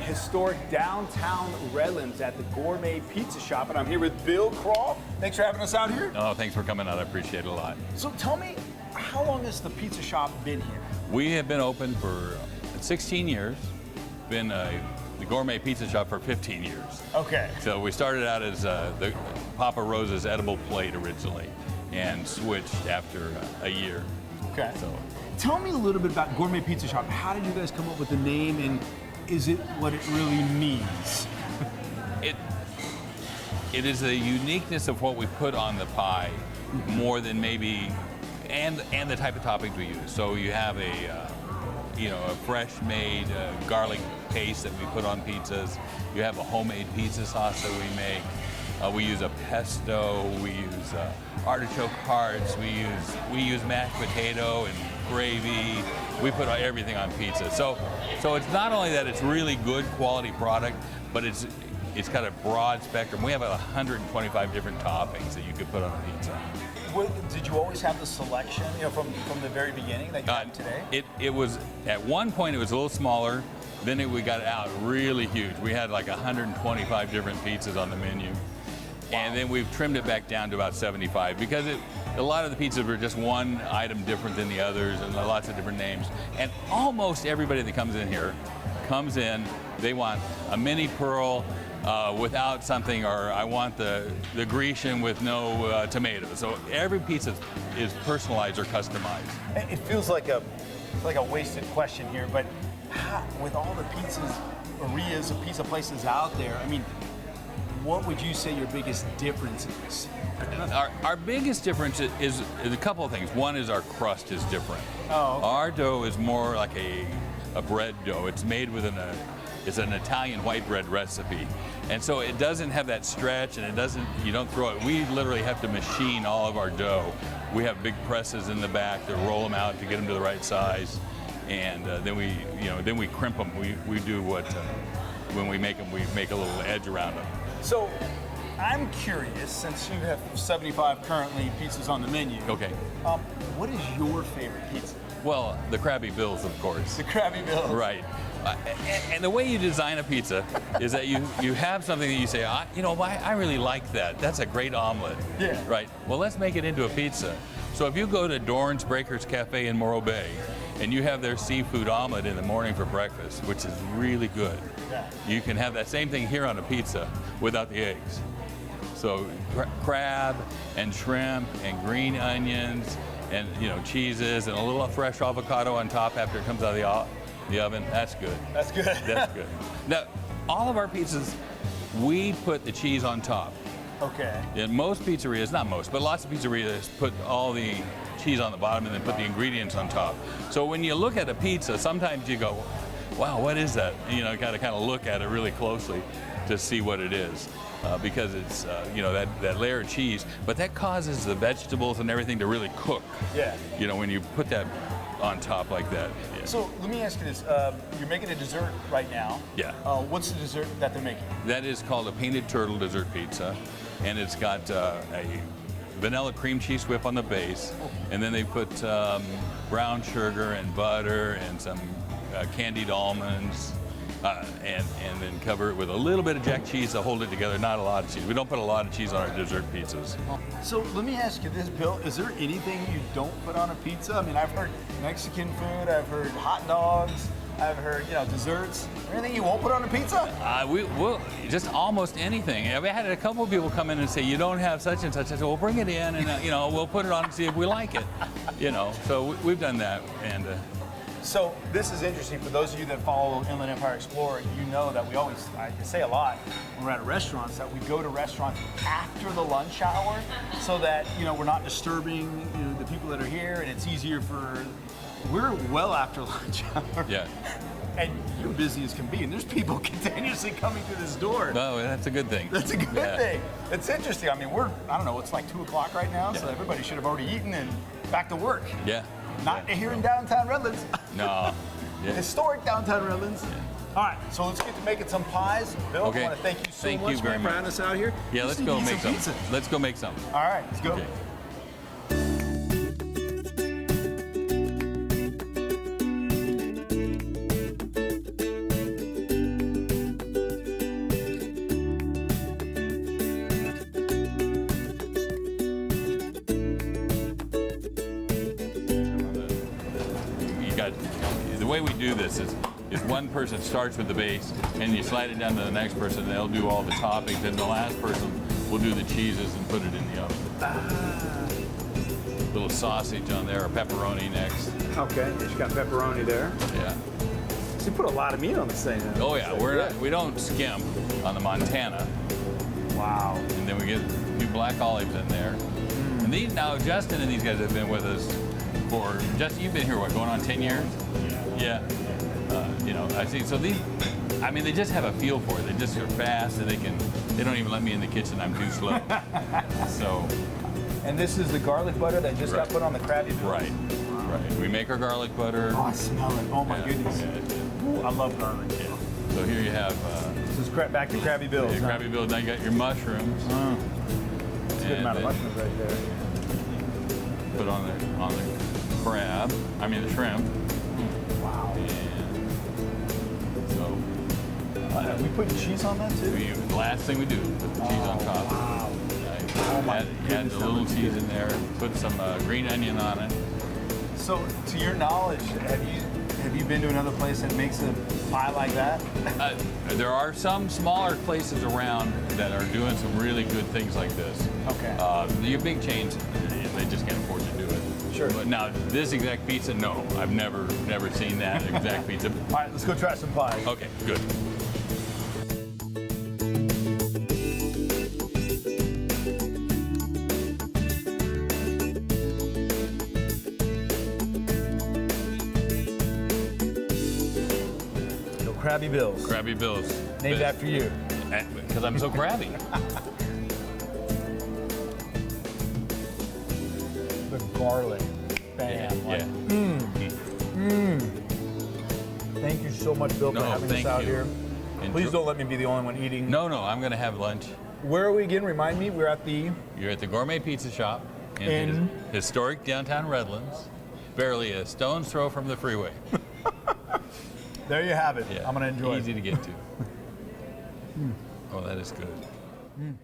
historic downtown Redlands at the Gourmet Pizza Shop, and I'm here with Bill Craw. Thanks for having us out here. Oh, thanks for coming out. I appreciate it a lot. So tell me, how long has the pizza shop been here? We have been open for 16 years. Been the Gourmet Pizza Shop for 15 years. Okay. So we started out as the Papa Rose's edible plate originally, and switched after a year. Okay. So tell me a little bit about Gourmet Pizza Shop. How did you guys come up with the name, and is it what it really means? it is the uniqueness of what we put on the pie, more than maybe, and the type of toppings we use. So you have a fresh made garlic paste that we put on pizzas. You have a homemade pizza sauce that we make. We use a pesto. We use artichoke hearts. We use mashed potato and gravy. We put everything on pizza. So it's not only that it's really good quality product, but it's got a broad spectrum. We have 125 different toppings that you could put on a pizza. Did you always have the selection, from the very beginning that you have today? It was, at one point it was a little smaller, then we got out really huge. We had like 125 different pizzas on the menu. Wow. And then we've trimmed it back down to about 75 because a lot of the pizzas were just one item different than the others and lots of different names. And almost everybody that comes in here they want a mini pearl, without something, or I want the Grecian with no tomatoes. So every pizza is personalized or customized. It feels like a wasted question here, but with all the pizzerias and pizza places out there, I mean, what would you say your biggest difference is? Our biggest difference is a couple of things. One is our crust is different. Oh, okay. Our dough is more like a bread dough. It's made with it's an Italian white bread recipe. And so it doesn't have that stretch, and you don't throw it. We literally have to machine all of our dough. We have big presses in the back that roll them out to get them to the right size. And then we crimp them. We do when we make them, we make a little edge around them. So I'm curious, since you have 75 currently pizzas on the menu. Okay. What is your favorite pizza? Well, the Krabby Bills, of course. The Krabby Bills. Right. And the way you design a pizza is that you have something that you say, I really like that. That's a great omelet. Yeah. Right. Well, let's make it into a pizza. So if you go to Dorn's Breakers Cafe in Morro Bay, and you have their seafood omelet in the morning for breakfast, which is really good. Yeah. You can have that same thing here on a pizza without the eggs. So crab and shrimp and green onions and cheeses and a little fresh avocado on top after it comes out of the oven. That's good. That's good. That's good. Now, all of our pizzas, we put the cheese on top. Okay. In most pizzerias, not most, but lots of pizzerias put all the cheese on the bottom and then put the ingredients on top. So when you look at a pizza, sometimes you go, wow, what is that? Got to kind of look at it really closely to see what it is. Because it's, that layer of cheese, but that causes the vegetables and everything to really cook. Yeah. When you put that on top like that. Yeah. So let me ask you this. You're making a dessert right now. Yeah. What's the dessert that they're making? That is called a painted turtle dessert pizza, and it's got a vanilla cream cheese whip on the base, and then they put brown sugar and butter and some candied almonds, and then cover it with a little bit of jack cheese to hold it together. Not a lot of cheese. We don't put a lot of cheese on our dessert pizzas. So let me ask you this, Bill. Is there anything you don't put on a pizza? I mean, I've heard Mexican food. I've heard hot dogs. I've heard, desserts. Anything you won't put on a pizza? We'll just almost anything. I had a couple of people come in and say, you don't have such and such. I said, well, bring it in, and we'll put it on and see if we like it. So we've done that. And so this is interesting for those of you that follow Inland Empire Explorer. You know that I say a lot when we're at restaurants that we go to restaurants after the lunch hour, so that we're not disturbing the people that are here, and it's easier for. We're well after lunch hour. Yeah. And you're busy as can be, and there's people continuously coming through this door. No, that's a good thing. That's a good thing. It's interesting. I mean, I don't know, it's like 2 o'clock right now, so everybody should have already eaten and back to work. Yeah. Not here in downtown Redlands. No. Yeah. Historic downtown Redlands. Yeah. All right, so let's get to making some pies. Bill, Okay. I want to thank you so much Thank you very for having us out here. Yeah, let's go make some. Pizza. Let's go make some. All right, let's go. Okay. but the way we do this is one person starts with the base, and you slide it down to the next person, and they'll do all the toppings, and the last person will do the cheeses and put it in the oven. Little sausage on there, or pepperoni next. Okay, you got pepperoni there. Yeah. So you put a lot of meat on this thing. Oh yeah, we don't skimp on the Montana. Wow. And then we get a few black olives in there. And these now, Justin and these guys have been with us for, Justin, you've been here, what, going on 10 years? Yeah. You know, I see. So these, I mean, they just have a feel for it. They just are fast, and they don't even let me in the kitchen. I'm too slow. So. And this is the garlic butter that just got put on the Krabby Bills? Right. Right. We make our garlic butter. Oh, I smell it. Oh my goodness. Ooh, I love garlic. Yeah. So here you have. This is back to Krabby Bills. Yeah, Krabby Bills. Now you got your mushrooms. That's a good amount of mushrooms right there. Put on the crab. I mean the shrimp. Wow. And so. Are we putting cheese on that too? The last thing we do, put the cheese on top. Wow. Oh my add the little cheese in there. Put some green onion on it. So, to your knowledge, have you been to another place that makes a pie like that? There are some smaller places around that are doing some really good things like this. Okay. Your big chains, they just can't afford to do it. Sure. But now, this exact pizza, no, I've never seen that exact pizza. All right, let's go try some pies. Okay, good. Krabby Bills. Krabby Bills. Named after you. Because I'm so crabby. The garlic. Bam. Thank you so much, Bill, for having us out here. Please don't let me be the only one eating. No, I'm going to have lunch. Where are we again? Remind me. We're at the... You're at the Gourmet Pizza Shop in historic downtown Redlands. Barely a stone's throw from the freeway. There you have it. Yeah. I'm going to enjoy it. Easy to get to. Oh, that is good.